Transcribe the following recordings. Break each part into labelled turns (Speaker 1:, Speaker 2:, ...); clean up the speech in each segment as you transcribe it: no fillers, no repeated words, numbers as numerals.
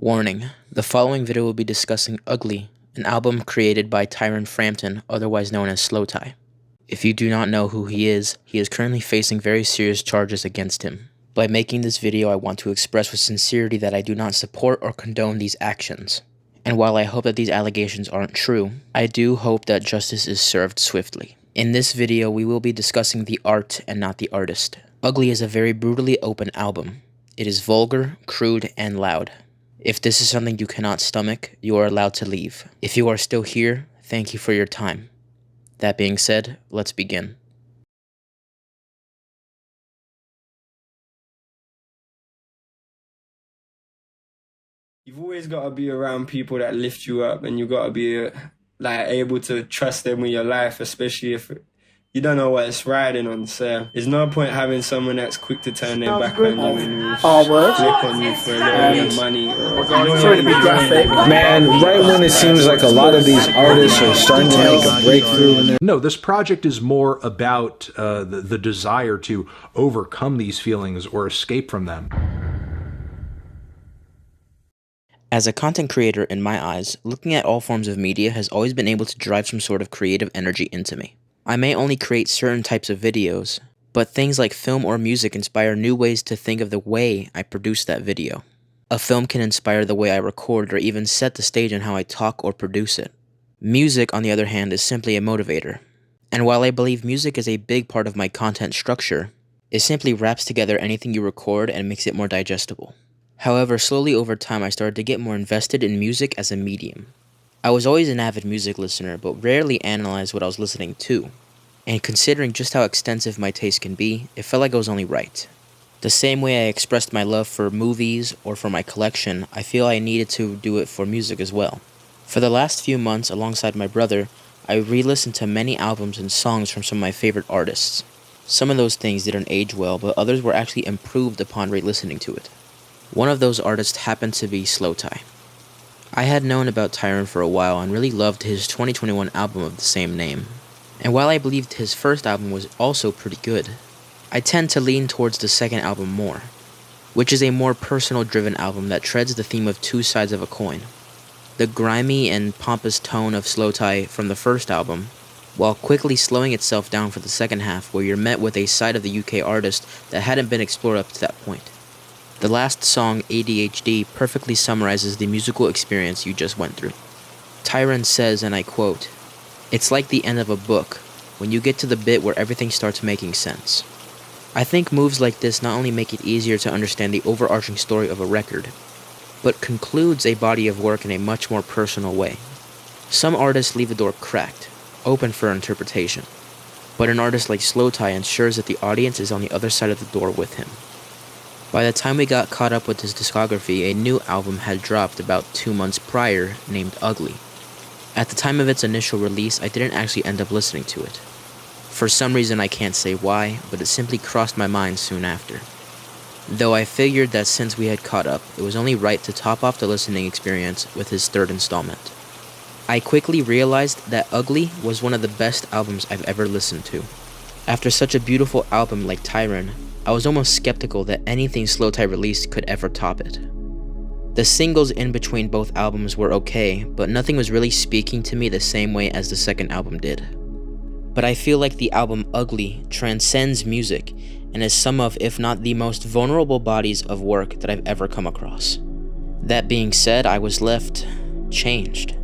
Speaker 1: Warning, the following video will be discussing Ugly, an album created by Tyron Frampton, otherwise known as slowthai. If you do not know who he is currently facing very serious charges against him. By making this video, I want to express with sincerity that I do not support or condone these actions. And while I hope that these allegations aren't true, I do hope that justice is served swiftly. In this video, we will be discussing the art and not the artist. Ugly is a very brutally open album. It is vulgar, crude, and loud. If this is something you cannot stomach, you are allowed to leave. If you are still here, thank you for your time. That being said, let's begin.
Speaker 2: You've always got to be around people that lift you up, and you got to be able to trust them with your life, especially if you don't know what it's riding on. So there's no point having someone that's quick to turn their back on you and flip on you for a little bit of money.
Speaker 3: Sorry to be graphic. Man, right when it seems like a lot of these artists are starting to make a breakthrough.
Speaker 4: No, this project is more about the desire to overcome these feelings or escape from them.
Speaker 1: As a content creator, in my eyes, looking at all forms of media has always been able to drive some sort of creative energy into me. I may only create certain types of videos, but things like film or music inspire new ways to think of the way I produce that video. A film can inspire the way I record or even set the stage on how I talk or produce it. Music, on the other hand, is simply a motivator. And while I believe music is a big part of my content structure, it simply wraps together anything you record and makes it more digestible. However, slowly over time I started to get more invested in music as a medium. I was always an avid music listener, but rarely analyzed what I was listening to. And considering just how extensive my taste can be, it felt like I was only right. The same way I expressed my love for movies or for my collection, I feel I needed to do it for music as well. For the last few months, alongside my brother, I re-listened to many albums and songs from some of my favorite artists. Some of those things didn't age well, but others were actually improved upon re-listening to it. One of those artists happened to be slowthai. I had known about Tyron for a while and really loved his 2021 album of the same name. And while I believed his first album was also pretty good, I tend to lean towards the second album more, which is a more personal-driven album that treads the theme of two sides of a coin. The grimy and pompous tone of slowthai from the first album, while quickly slowing itself down for the second half, where you're met with a side of the UK artist that hadn't been explored up to that point. The last song, ADHD, perfectly summarizes the musical experience you just went through. Tyron says, and I quote, "It's like the end of a book, when you get to the bit where everything starts making sense." I think moves like this not only make it easier to understand the overarching story of a record, but concludes a body of work in a much more personal way. Some artists leave the door cracked, open for interpretation, but an artist like slowthai ensures that the audience is on the other side of the door with him. By the time we got caught up with his discography, a new album had dropped about 2 months prior named Ugly. At the time of its initial release, I didn't actually end up listening to it. For some reason I can't say why, but it simply crossed my mind soon after. Though I figured that since we had caught up, it was only right to top off the listening experience with his third installment. I quickly realized that Ugly was one of the best albums I've ever listened to. After such a beautiful album like Tyron, I was almost skeptical that anything slowthai released could ever top it. The singles in between both albums were okay, but nothing was really speaking to me the same way as the second album did. But I feel like the album Ugly transcends music and is some of, if not the most vulnerable bodies of work that I've ever come across. That being said, I was left changed.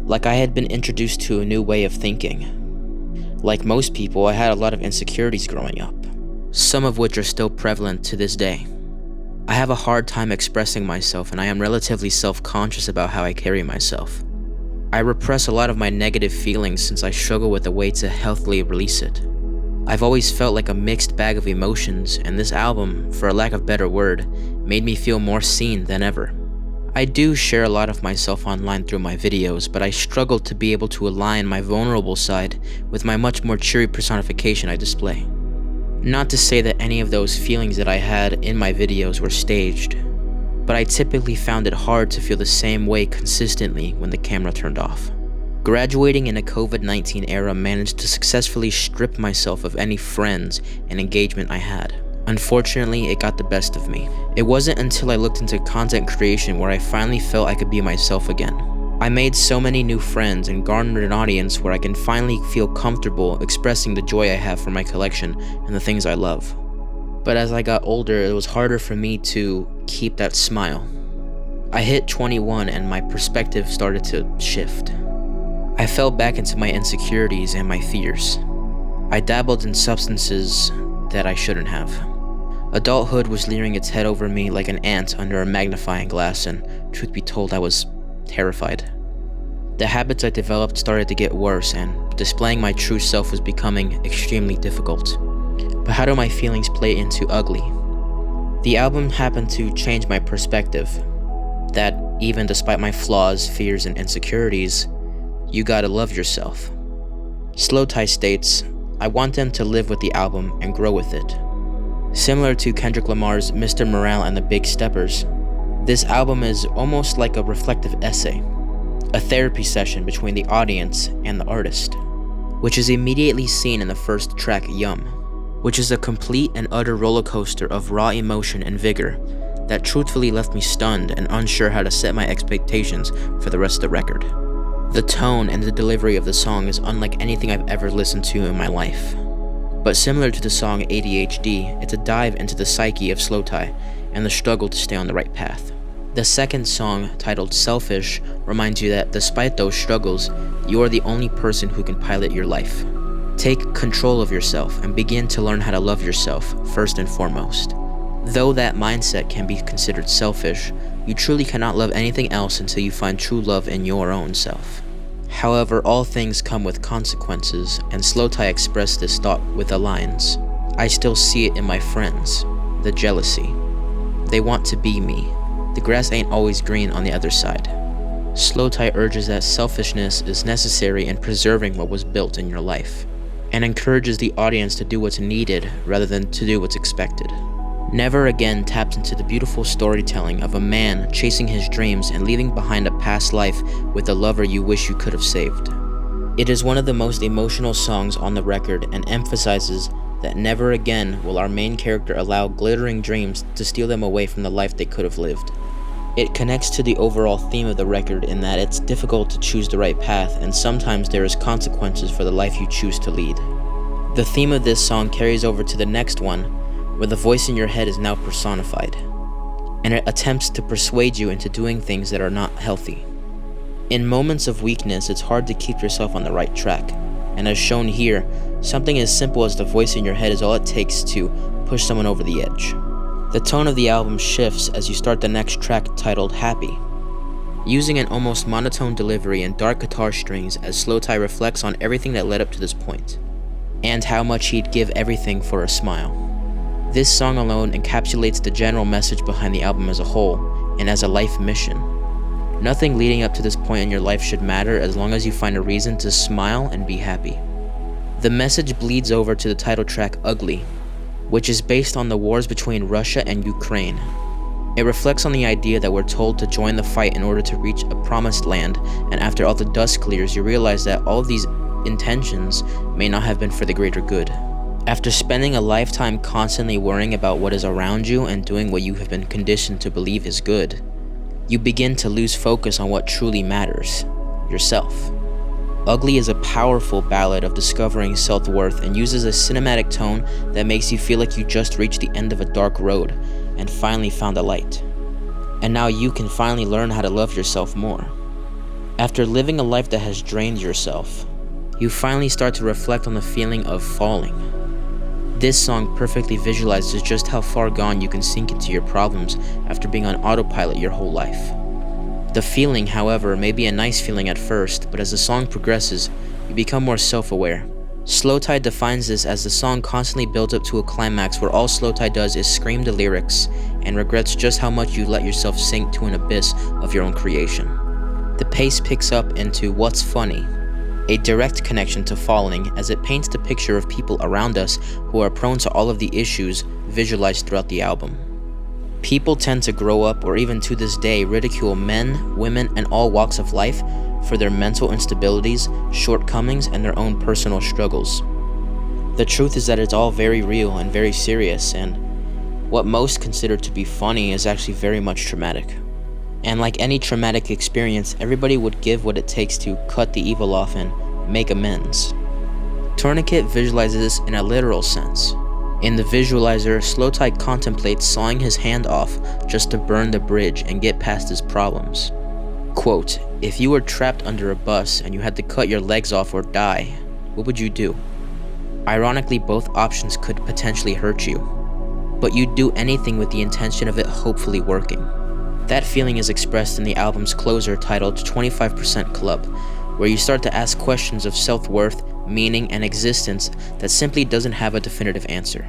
Speaker 1: Like I had been introduced to a new way of thinking. Like most people, I had a lot of insecurities growing up, some of which are still prevalent to this day. I have a hard time expressing myself, and I am relatively self-conscious about how I carry myself. I repress a lot of my negative feelings since I struggle with a way to healthily release it. I've always felt like a mixed bag of emotions, and this album, for a lack of a better word, made me feel more seen than ever. I do share a lot of myself online through my videos, but I struggle to be able to align my vulnerable side with my much more cheery personification I display. Not to say that any of those feelings that I had in my videos were staged, but I typically found it hard to feel the same way consistently when the camera turned off. Graduating in a COVID-19 era managed to successfully strip myself of any friends and engagement I had. Unfortunately, it got the best of me. It wasn't until I looked into content creation where I finally felt I could be myself again. I made so many new friends and garnered an audience where I can finally feel comfortable expressing the joy I have for my collection and the things I love. But as I got older, it was harder for me to keep that smile. I hit 21 and my perspective started to shift. I fell back into my insecurities and my fears. I dabbled in substances that I shouldn't have. Adulthood was leering its head over me like an ant under a magnifying glass, and truth be told, I was terrified. The habits I developed started to get worse, and displaying my true self was becoming extremely difficult. But how do my feelings play into Ugly? The album happened to change my perspective. That even despite my flaws, fears, and insecurities, you gotta love yourself. Slowthai states, I want them to live with the album and grow with it. Similar to Kendrick Lamar's Mr. Morale and the Big Steppers, this album is almost like a reflective essay, a therapy session between the audience and the artist, which is immediately seen in the first track, Yum, which is a complete and utter roller coaster of raw emotion and vigor that truthfully left me stunned and unsure how to set my expectations for the rest of the record. The tone and the delivery of the song is unlike anything I've ever listened to in my life. But similar to the song ADHD, it's a dive into the psyche of Slowthai and the struggle to stay on the right path. The second song, titled Selfish, reminds you that despite those struggles, you are the only person who can pilot your life. Take control of yourself and begin to learn how to love yourself first and foremost. Though that mindset can be considered selfish, you truly cannot love anything else until you find true love in your own self. However, all things come with consequences, and Slowthai expressed this thought with the lines, I still see it in my friends, the jealousy. They want to be me. The grass ain't always green on the other side. Slowthai urges that selfishness is necessary in preserving what was built in your life, and encourages the audience to do what's needed rather than to do what's expected. Never Again taps into the beautiful storytelling of a man chasing his dreams and leaving behind a past life with a lover you wish you could have saved. It is one of the most emotional songs on the record and emphasizes that never again will our main character allow glittering dreams to steal them away from the life they could have lived. It connects to the overall theme of the record in that it's difficult to choose the right path, and sometimes there is consequences for the life you choose to lead. The theme of this song carries over to the next one, where the voice in your head is now personified, and it attempts to persuade you into doing things that are not healthy. In moments of weakness, it's hard to keep yourself on the right track, and as shown here, something as simple as the voice in your head is all it takes to push someone over the edge. The tone of the album shifts as you start the next track titled Happy, using an almost monotone delivery and dark guitar strings as Slowthai reflects on everything that led up to this point, and how much he'd give everything for a smile. This song alone encapsulates the general message behind the album as a whole, and as a life mission. Nothing leading up to this point in your life should matter as long as you find a reason to smile and be happy. The message bleeds over to the title track Ugly, which is based on the wars between Russia and Ukraine. It reflects on the idea that we're told to join the fight in order to reach a promised land, and after all the dust clears, you realize that all of these intentions may not have been for the greater good. After spending a lifetime constantly worrying about what is around you and doing what you have been conditioned to believe is good, you begin to lose focus on what truly matters, yourself. Ugly is a powerful ballad of discovering self-worth and uses a cinematic tone that makes you feel like you just reached the end of a dark road and finally found a light. And now you can finally learn how to love yourself more. After living a life that has drained yourself, you finally start to reflect on the feeling of falling. This song perfectly visualizes just how far gone you can sink into your problems after being on autopilot your whole life. The feeling, however, may be a nice feeling at first, but as the song progresses, you become more self-aware. Slowthai defines this as the song constantly builds up to a climax where all Slowthai does is scream the lyrics and regrets just how much you let yourself sink to an abyss of your own creation. The pace picks up into What's Funny, a direct connection to falling as it paints the picture of people around us who are prone to all of the issues visualized throughout the album. People tend to grow up, or even to this day, ridicule men, women, and all walks of life for their mental instabilities, shortcomings, and their own personal struggles. The truth is that it's all very real and very serious, and What most consider to be funny is actually very much traumatic. And like any traumatic experience, everybody would give what it takes to cut the evil off and make amends. Tourniquet visualizes this in a literal sense. In the visualizer, slowthai contemplates sawing his hand off just to burn the bridge and get past his problems. Quote, "If you were trapped under a bus and you had to cut your legs off or die, what would you do?" Ironically, both options could potentially hurt you, but you'd do anything with the intention of it hopefully working. That feeling is expressed in the album's closer titled 25% Club, where you start to ask questions of self-worth, meaning, and existence that simply doesn't have a definitive answer.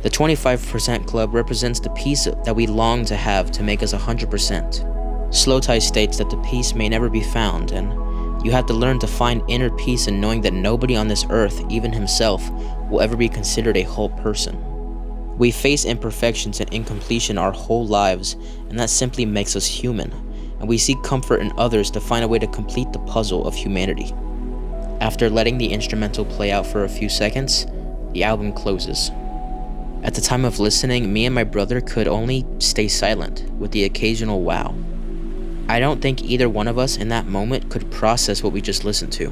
Speaker 1: The 25% Club represents the peace that we long to have to make us 100%. Slowthai states that the peace may never be found, and you have to learn to find inner peace in knowing that nobody on this earth, even himself, will ever be considered a whole person. We face imperfections and incompletion our whole lives, and that simply makes us human, and we seek comfort in others to find a way to complete the puzzle of humanity. After letting the instrumental play out for a few seconds, the album closes. At the time of listening, me and my brother could only stay silent, with the occasional wow. I don't think either one of us in that moment could process what we just listened to.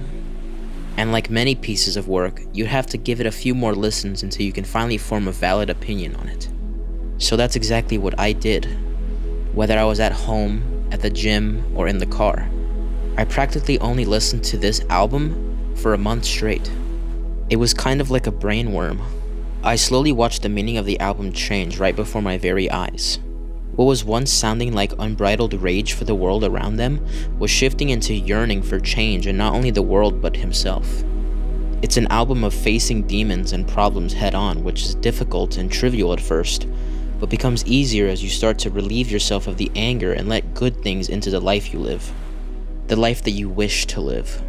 Speaker 1: And like many pieces of work, you'd have to give it a few more listens until you can finally form a valid opinion on it. So that's exactly what I did. Whether I was at home, at the gym, or in the car, I practically only listened to this album for a month straight. It was kind of like a brain worm. I slowly watched the meaning of the album change right before my very eyes. What was once sounding like unbridled rage for the world around them was shifting into yearning for change in not only the world but himself. It's an album of facing demons and problems head on, which is difficult and trivial at first, but becomes easier as you start to relieve yourself of the anger and let good things into the life you live. The life that you wish to live.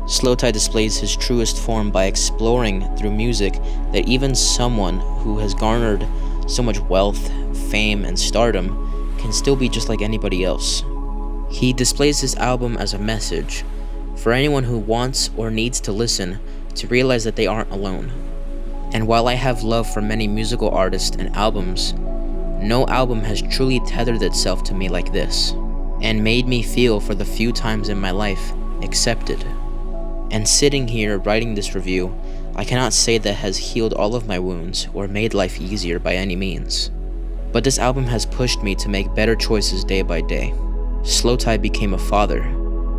Speaker 1: Slowthai displays his truest form by exploring through music that even someone who has garnered so much wealth, fame, and stardom can still be just like anybody else. He displays this album as a message for anyone who wants or needs to listen to realize that they aren't alone. And while I have love for many musical artists and albums, no album has truly tethered itself to me like this, and made me feel for the few times in my life accepted. And sitting here writing this review, I cannot say that has healed all of my wounds or made life easier by any means. But this album has pushed me to make better choices day by day. Slowthai became a father.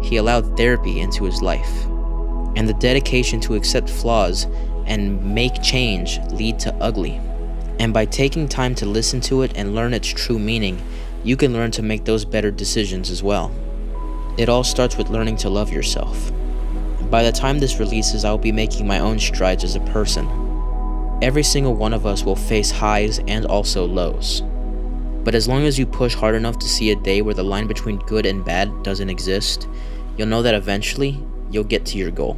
Speaker 1: He allowed therapy into his life. And the dedication to accept flaws and make change lead to ugly. And by taking time to listen to it and learn its true meaning, you can learn to make those better decisions as well. It all starts with learning to love yourself. By the time this releases, I will be making my own strides as a person. Every single one of us will face highs and also lows. But as long as you push hard enough to see a day where the line between good and bad doesn't exist, you'll know that eventually, you'll get to your goal.